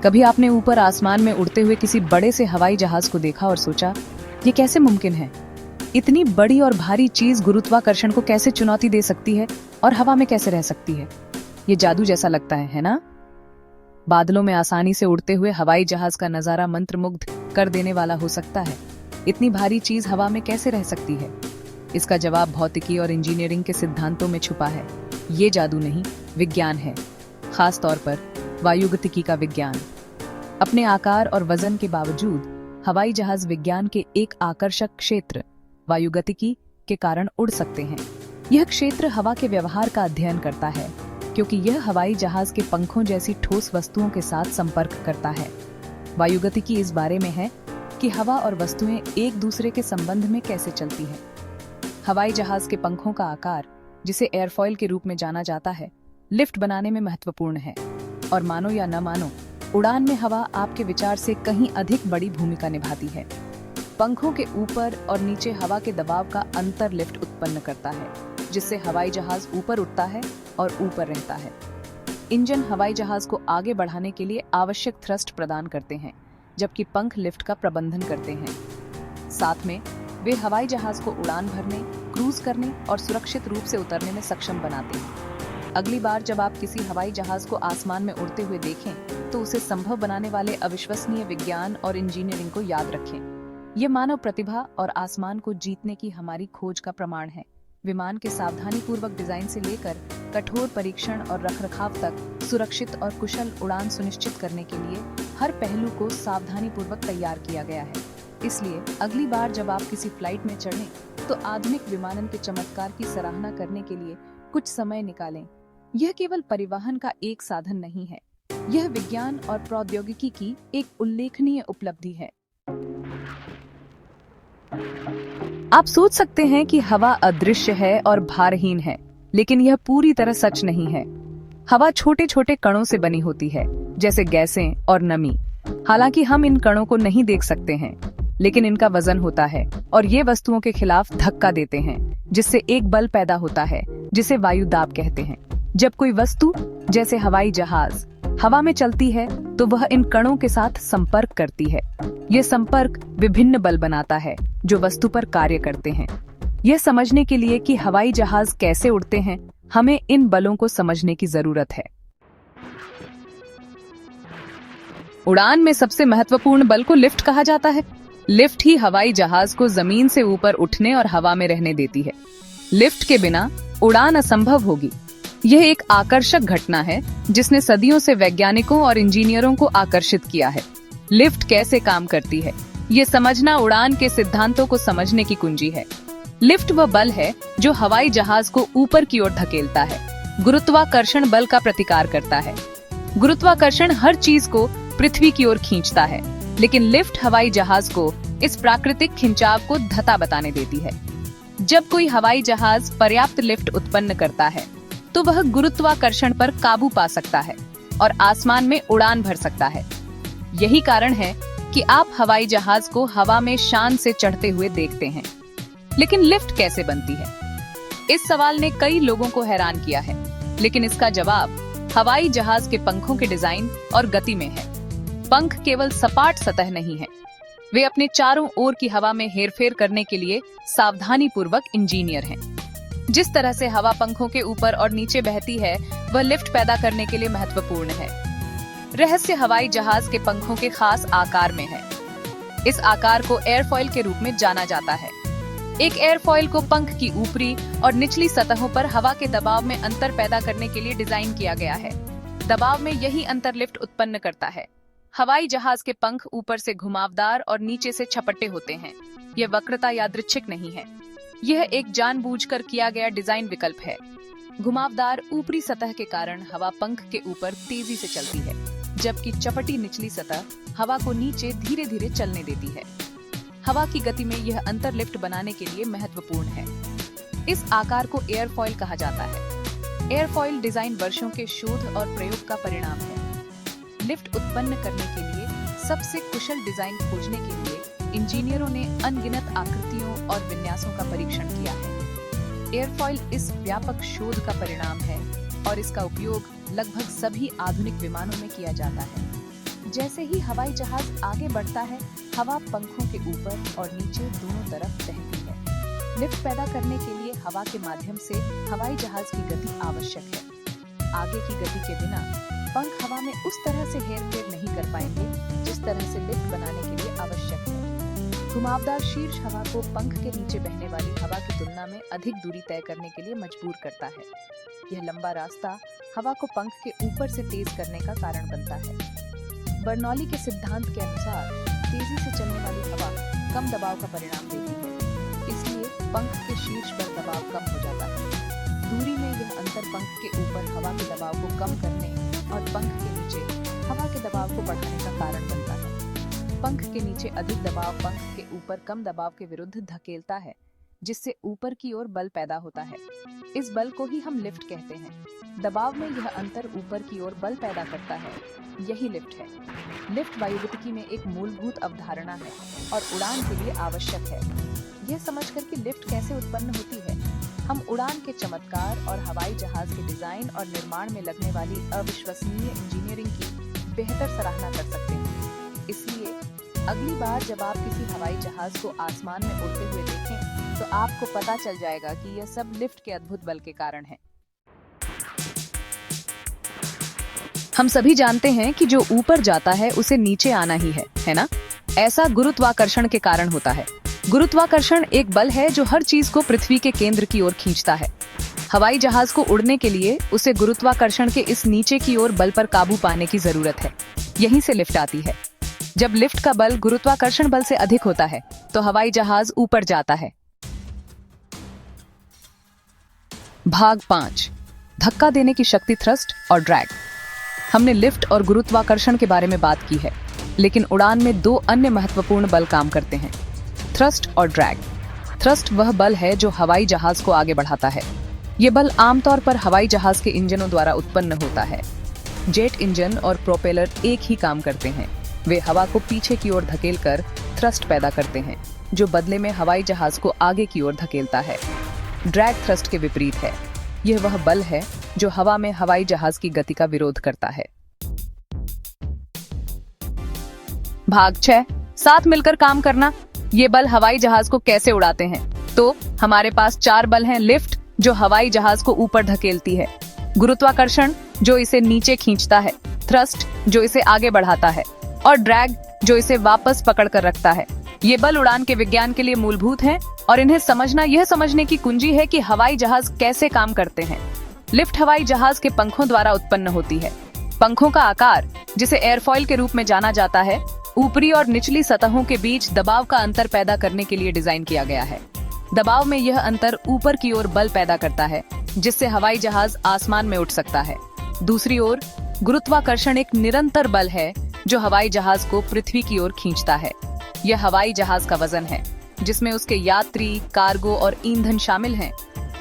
कभी आपने ऊपर आसमान में उड़ते हुए किसी बड़े से हवाई जहाज को देखा और सोचा, ये कैसे मुमकिन है? इतनी बड़ी और भारी चीज गुरुत्वाकर्षण को कैसे चुनौती दे सकती है और हवा में कैसे रह सकती है? ये जादू जैसा लगता है ना? बादलों में आसानी से उड़ते हुए हवाई जहाज का नजारा मंत्रमुग्ध कर देने वाला हो सकता है। इतनी भारी चीज हवा में कैसे रह सकती है? इसका जवाब भौतिकी और इंजीनियरिंग के सिद्धांतों में छुपा है। ये जादू नहीं, विज्ञान है। खास तौर पर वायुगतिकी का विज्ञान। अपने आकार और वजन के बावजूद हवाई जहाज विज्ञान के एक आकर्षक क्षेत्र वायुगतिकी के कारण उड़ सकते हैं। यह क्षेत्र हवा के व्यवहार का अध्ययन करता है, क्योंकि यह हवाई जहाज के पंखों जैसी ठोस वस्तुओं के साथ संपर्क करता है। वायुगतिकी इस बारे में है कि हवा और वस्तुएं एक दूसरे के संबंध में कैसे चलती हैं। हवाई जहाज के पंखों का आकार, जिसे एयरफॉइल के रूप में जाना जाता है, लिफ्ट बनाने में महत्वपूर्ण है। और मानो या न मानो, उड़ान में हवा आपके विचार से कहीं अधिक बड़ी भूमिका निभाती है। पंखों के ऊपर और नीचे हवा के दबाव का अंतर लिफ्ट उत्पन्न करता है, जिससे हवाई जहाज ऊपर उठता है और ऊपर रहता है। इंजन हवाई जहाज को आगे बढ़ाने के लिए आवश्यक थ्रस्ट प्रदान करते हैं, जबकि पंख लिफ्ट का प्रबंधन करते हैं। साथ में वे हवाई जहाज को उड़ान भरने, क्रूज करने और सुरक्षित रूप से उतरने में सक्षम बनाते हैं। अगली बार जब आप किसी हवाई जहाज को आसमान में उड़ते हुए देखें, तो उसे संभव बनाने वाले अविश्वसनीय विज्ञान और इंजीनियरिंग को याद रखें। ये मानव प्रतिभा और आसमान को जीतने की हमारी खोज का प्रमाण है। विमान के सावधानीपूर्वक डिजाइन से लेकर कठोर परीक्षण और रखरखाव तक सुरक्षित और कुशल उड़ान सुनिश्चित करने के लिए हर पहलू को सावधानीपूर्वक तैयार किया गया है। इसलिए अगली बार जब आप किसी फ्लाइट में चढ़ें, तो आधुनिक विमानन के चमत्कार की सराहना करने के लिए कुछ समय निकालें। यह केवल परिवहन का एक साधन नहीं है, यह विज्ञान और प्रौद्योगिकी की एक उल्लेखनीय उपलब्धि है। आप सोच सकते हैं कि हवा अदृश्य है और भारहीन है, लेकिन यह पूरी तरह सच नहीं है। हवा छोटे छोटे कणों से बनी होती है, जैसे गैसें और नमी। हालांकि हम इन कणों को नहीं देख सकते हैं, लेकिन इनका वजन होता है और ये वस्तुओं के खिलाफ धक्का देते हैं, जिससे एक बल पैदा होता है, जिसे वायु दाब कहते हैं। जब कोई वस्तु, जैसे हवाई जहाज, हवा में चलती है, तो वह इन कणों के साथ संपर्क करती है। यह संपर्क विभिन्न बल बनाता है, जो वस्तु पर कार्य करते हैं। यह समझने के लिए कि हवाई जहाज कैसे उड़ते हैं, हमें इन बलों को समझने की जरूरत है। उड़ान में सबसे महत्वपूर्ण बल को लिफ्ट कहा जाता है। लिफ्ट ही हवाई जहाज को जमीन से ऊपर उठने और हवा में रहने देती है। लिफ्ट के बिना उड़ान असंभव होगी। यह एक आकर्षक घटना है, जिसने सदियों से वैज्ञानिकों और इंजीनियरों को आकर्षित किया है। लिफ्ट कैसे काम करती है, ये समझना उड़ान के सिद्धांतों को समझने की कुंजी है। लिफ्ट वह बल है जो हवाई जहाज को ऊपर की ओर धकेलता है। गुरुत्वाकर्षण बल का प्रतिकार करता है। गुरुत्वाकर्षण हर चीज को पृथ्वी की ओर खींचता है, लेकिन लिफ्ट हवाई जहाज को इस प्राकृतिक खिंचाव को धता बताने देती है। जब कोई हवाई जहाज पर्याप्त लिफ्ट उत्पन्न करता है, तो वह गुरुत्वाकर्षण पर काबू पा सकता है और आसमान में उड़ान भर सकता है। यही कारण है कि आप हवाई जहाज को हवा में शान से चढ़ते हुए देखते हैं। लेकिन लिफ्ट कैसे बनती है? इस सवाल ने कई लोगों को हैरान किया है, लेकिन इसका जवाब हवाई जहाज के पंखों के डिजाइन और गति में है। पंख केवल सपाट सतह नहीं है, वे अपने चारों ओर की हवा में हेरफेर करने के लिए सावधानीपूर्वक इंजीनियर हैं। जिस तरह से हवा पंखों के ऊपर और नीचे बहती है, वह लिफ्ट पैदा करने के लिए महत्वपूर्ण है। रहस्य हवाई जहाज के पंखों के खास आकार में है। इस आकार को एयरफॉइल के रूप में जाना जाता है। एक एयरफॉइल को पंख की ऊपरी और निचली सतहों पर हवा के दबाव में अंतर पैदा करने के लिए डिजाइन किया गया है। दबाव में यही अंतर लिफ्ट उत्पन्न करता है। हवाई जहाज के पंख ऊपर से घुमावदार और नीचे से छपटे होते हैं। यह वक्रता यादृच्छिक नहीं है, यह एक जानबूझकर किया गया डिजाइन विकल्प है। घुमावदार ऊपरी सतह के कारण हवा पंख के ऊपर तेजी से चलती है, जबकि चपटी निचली सतह हवा को नीचे धीरे धीरे चलने देती है। हवा की गति में यह अंतर लिफ्ट बनाने के लिए महत्वपूर्ण है। इस आकार को एयरफॉइल कहा जाता है। एयरफॉइल डिजाइन वर्षों के शोध और प्रयोग का परिणाम है। लिफ्ट उत्पन्न करने के लिए सबसे कुशल डिजाइन खोजने के लिए इंजीनियरों ने अनगिनत आकृतियों और विन्यासों का परीक्षण किया है। एयरफॉइल इस व्यापक शोध का परिणाम है और इसका उपयोग लगभग सभी आधुनिक विमानों में किया जाता है। जैसे ही हवाई जहाज आगे बढ़ता है, हवा पंखों के ऊपर और नीचे दोनों तरफ बहती है। लिफ्ट पैदा करने के लिए हवा के माध्यम से हवाई जहाज की गति आवश्यक है। आगे की गति के बिना पंख हवा में उस तरह से हेरफेर नहीं कर पाएंगे जिस तरह से लिफ्ट बनाने के लिए आवश्यक है। घुमावदार शीर्ष हवा को पंख के नीचे बहने वाली हवा की तुलना में अधिक दूरी तय करने के लिए मजबूर करता है। यह लंबा रास्ता हवा को पंख के ऊपर से तेज करने का कारण बनता है। बर्नौली के सिद्धांत के अनुसार तेजी से चलने वाली हवा कम दबाव का परिणाम देती है, इसलिए पंख के शीर्ष पर दबाव कम हो जाता है। दूरी में यह अंतर पंख के ऊपर हवा के दबाव को कम करने और पंख के नीचे हवा के दबाव को बढ़ाने का कारण बनता है। पंख के नीचे अधिक दबाव पंख के ऊपर कम दबाव के विरुद्ध धकेलता है, जिससे ऊपर की ओर बल पैदा होता है। इस बल को ही हम लिफ्ट कहते हैं। दबाव में यह अंतर ऊपर की ओर बल पैदा करता है, यही लिफ्ट है। लिफ्ट वायुगतिकी में एक मूलभूत अवधारणा है और उड़ान के लिए आवश्यक है। यह समझकर कि लिफ्ट कैसे उत्पन्न होती है, हम उड़ान के चमत्कार और हवाई जहाज के डिजाइन और निर्माण में लगने वाली अविश्वसनीय इंजीनियरिंग की बेहतर सराहना कर सकते हैं। इसलिए अगली बार जब आप किसी हवाई जहाज को आसमान में उड़ते हुए देखें, तो आपको पता चल जाएगा कि यह सब लिफ्ट के अद्भुत बल के कारण है। हम सभी जानते हैं कि जो ऊपर जाता है उसे नीचे आना ही है ना? ऐसा गुरुत्वाकर्षण के कारण होता है। गुरुत्वाकर्षण एक बल है जो हर चीज को पृथ्वी के केंद्र की ओर खींचता है। हवाई जहाज को उड़ने के लिए उसे गुरुत्वाकर्षण के इस नीचे की ओर बल पर काबू पाने की जरूरत है। यहीं से लिफ्ट आती है। जब लिफ्ट का बल गुरुत्वाकर्षण बल से अधिक होता है, तो हवाई जहाज ऊपर जाता है। भाग 5, धक्का देने की शक्ति, थ्रस्ट और ड्रैग। हमने लिफ्ट और गुरुत्वाकर्षण के बारे में बात की है, लेकिन उड़ान में दो अन्य महत्वपूर्ण बल काम करते हैं, थ्रस्ट और ड्रैग। थ्रस्ट वह बल है जो हवाई जहाज को आगे बढ़ाता है। ये बल आमतौर पर हवाई जहाज के इंजनों द्वारा उत्पन्न होता है। जेट इंजन और प्रोपेलर एक ही काम करते हैं। वे हवा को पीछे की ओर धकेलकर थ्रस्ट पैदा करते हैं, जो बदले में हवाई जहाज को आगे की ओर धकेलता है। ड्रैग थ्रस्ट के विपरीत है। यह वह बल है जो हवा में हवाई जहाज की गति का विरोध करता है। भाग 6, साथ मिलकर काम करना। ये बल हवाई जहाज को कैसे उड़ाते हैं? तो हमारे पास 4 बल हैं। लिफ्ट, जो हवाई जहाज को ऊपर धकेलती है। गुरुत्वाकर्षण, जो इसे नीचे खींचता है। थ्रस्ट, जो इसे आगे बढ़ाता है। और ड्रैग, जो इसे वापस पकड़ कर रखता है। ये बल उड़ान के विज्ञान के लिए मूलभूत हैं और इन्हें समझना यह समझने की कुंजी है कि हवाई जहाज कैसे काम करते हैं। लिफ्ट हवाई जहाज के पंखों द्वारा उत्पन्न होती है। पंखों का आकार, जिसे एयरफॉइल के रूप में जाना जाता है, ऊपरी और निचली सतहों के बीच दबाव का अंतर पैदा करने के लिए डिजाइन किया गया है। दबाव में यह अंतर ऊपर की ओर बल पैदा करता है, जिससे हवाई जहाज आसमान में उठ सकता है। दूसरी ओर गुरुत्वाकर्षण एक निरंतर बल है जो हवाई जहाज को पृथ्वी की ओर खींचता है। यह हवाई जहाज का वजन है, जिसमें उसके यात्री, कार्गो और ईंधन शामिल हैं,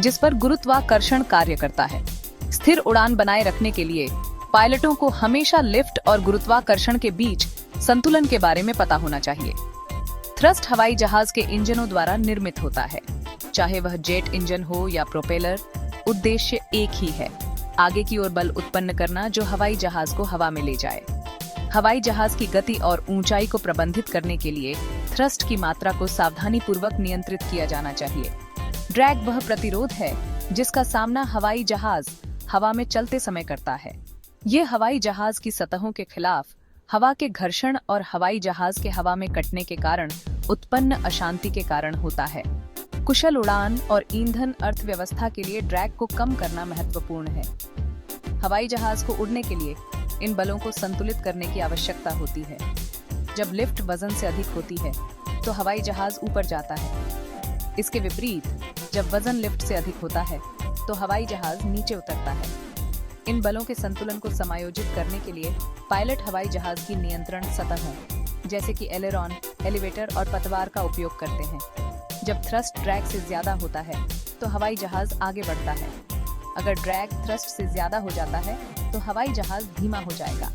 जिस पर गुरुत्वाकर्षण कार्य करता है। स्थिर उड़ान बनाए रखने के लिए पायलटों को हमेशा लिफ्ट और गुरुत्वाकर्षण के बीच संतुलन के बारे में पता होना चाहिए। थ्रस्ट हवाई जहाज के इंजनों द्वारा निर्मित होता है। चाहे वह जेट इंजन हो या प्रोपेलर, उद्देश्य एक ही है, आगे की ओर बल उत्पन्न करना जो हवाई जहाज को हवा में ले जाए। हवाई जहाज की गति और ऊंचाई को प्रबंधित करने के लिए थ्रस्ट की मात्रा को सावधानी पूर्वक नियंत्रित किया जाना चाहिए। ड्रैग वह प्रतिरोध है जिसका सामना हवाई जहाज हवा में चलते समय करता है। ये हवाई जहाज की सतहों के खिलाफ हवा के घर्षण और हवाई जहाज के हवा में कटने के कारण उत्पन्न अशांति के कारण होता है। कुशल उड़ान और ईंधन अर्थव्यवस्था के लिए ड्रैग को कम करना महत्वपूर्ण है। हवाई जहाज को उड़ने के लिए इन बलों को संतुलित करने की आवश्यकता होती है। जब लिफ्ट वजन से अधिक होती है तो हवाई जहाज ऊपर जाता है। इसके विपरीत, जब वजन लिफ्ट से अधिक होता है तो हवाई जहाज नीचे उतरता है। इन बलों के संतुलन को समायोजित करने के लिए पायलट हवाई जहाज की नियंत्रण सतहों, जैसे कि एलेरॉन, एलिवेटर और पतवार का उपयोग करते हैं। जब थ्रस्ट ड्रैग से ज्यादा होता है तो हवाई जहाज आगे बढ़ता है। अगर ड्रैग थ्रस्ट से ज्यादा हो जाता है तो हवाई जहाज धीमा हो जाएगा।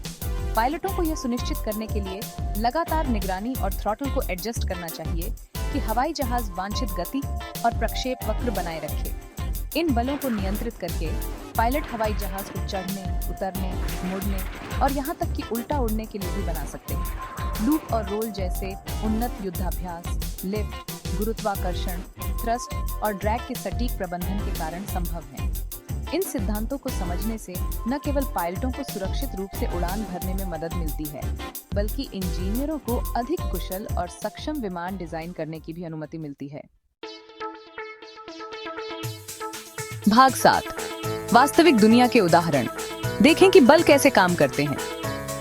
पायलटों को यह सुनिश्चित करने के लिए लगातार निगरानी और थ्रॉटल को एडजस्ट करना चाहिए कि हवाई जहाज वांछित गति और प्रक्षेप वक्र बनाए रखे। इन बलों को नियंत्रित करके पायलट हवाई जहाज को चढ़ने, उतरने, मुड़ने और यहाँ तक कि उल्टा उड़ने के लिए भी बना सकते हैं। लूप और रोल जैसे उन्नत युद्धाभ्यास, लिफ्ट, गुरुत्वाकर्षण, थ्रस्ट और ड्रैग के सटीक प्रबंधन के कारण संभव हैं। इन सिद्धांतों को समझने से न केवल पायलटों को सुरक्षित रूप से उड़ान भरने में मदद मिलती है, बल्कि इंजीनियरों को अधिक कुशल और सक्षम विमान डिजाइन करने की भी अनुमति मिलती है। भाग 7, वास्तविक दुनिया के उदाहरण। देखें कि बल कैसे काम करते हैं।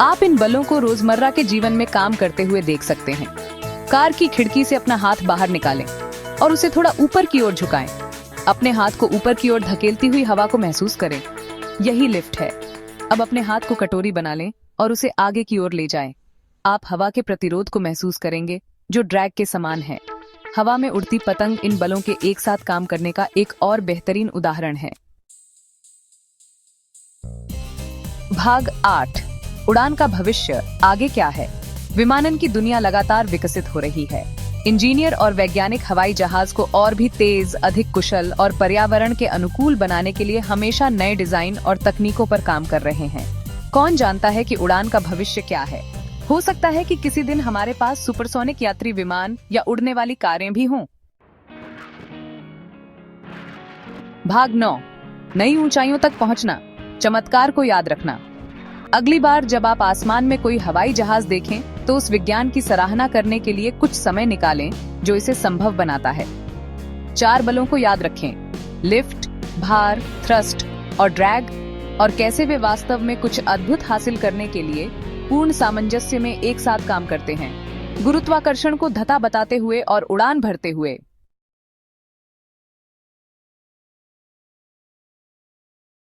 आप इन बलों को रोजमर्रा के जीवन में काम करते हुए देख सकते हैं। कार की खिड़की से अपना हाथ बाहर निकालें और उसे थोड़ा ऊपर की ओर झुकाएं। अपने हाथ को ऊपर की ओर धकेलती हुई हवा को महसूस करें। यही लिफ्ट है। अब अपने हाथ को कटोरी बना लें और उसे आगे की ओर ले जाएं। आप हवा के प्रतिरोध को महसूस करेंगे, जो ड्रैग के समान है। हवा में उड़ती पतंग इन बलों के एक साथ काम करने का एक और बेहतरीन उदाहरण है। भाग 8, उड़ान का भविष्य आगे क्या है। विमानन की दुनिया लगातार विकसित हो रही है। इंजीनियर और वैज्ञानिक हवाई जहाज को और भी तेज, अधिक कुशल और पर्यावरण के अनुकूल बनाने के लिए हमेशा नए डिजाइन और तकनीकों पर काम कर रहे हैं। कौन जानता है कि उड़ान का भविष्य क्या है। हो सकता है कि किसी दिन हमारे पास सुपरसोनिक यात्री विमान या उड़ने वाली कारें भी हों। भाग 9, नई ऊंचाइयों तक पहुंचना। चमत्कार को याद रखना। अगली बार जब आप आसमान में कोई हवाई जहाज देखें तो उस विज्ञान की सराहना करने के लिए कुछ समय निकालें जो इसे संभव बनाता है। 4 बलों को याद रखें, लिफ्ट, भार, थ्रस्ट और ड्रैग, और कैसे वे वास्तव में कुछ अद्भुत हासिल करने के लिए पूर्ण सामंजस्य में एक साथ काम करते हैं। गुरुत्वाकर्षण को धता बताते हुए और उड़ान भरते हुए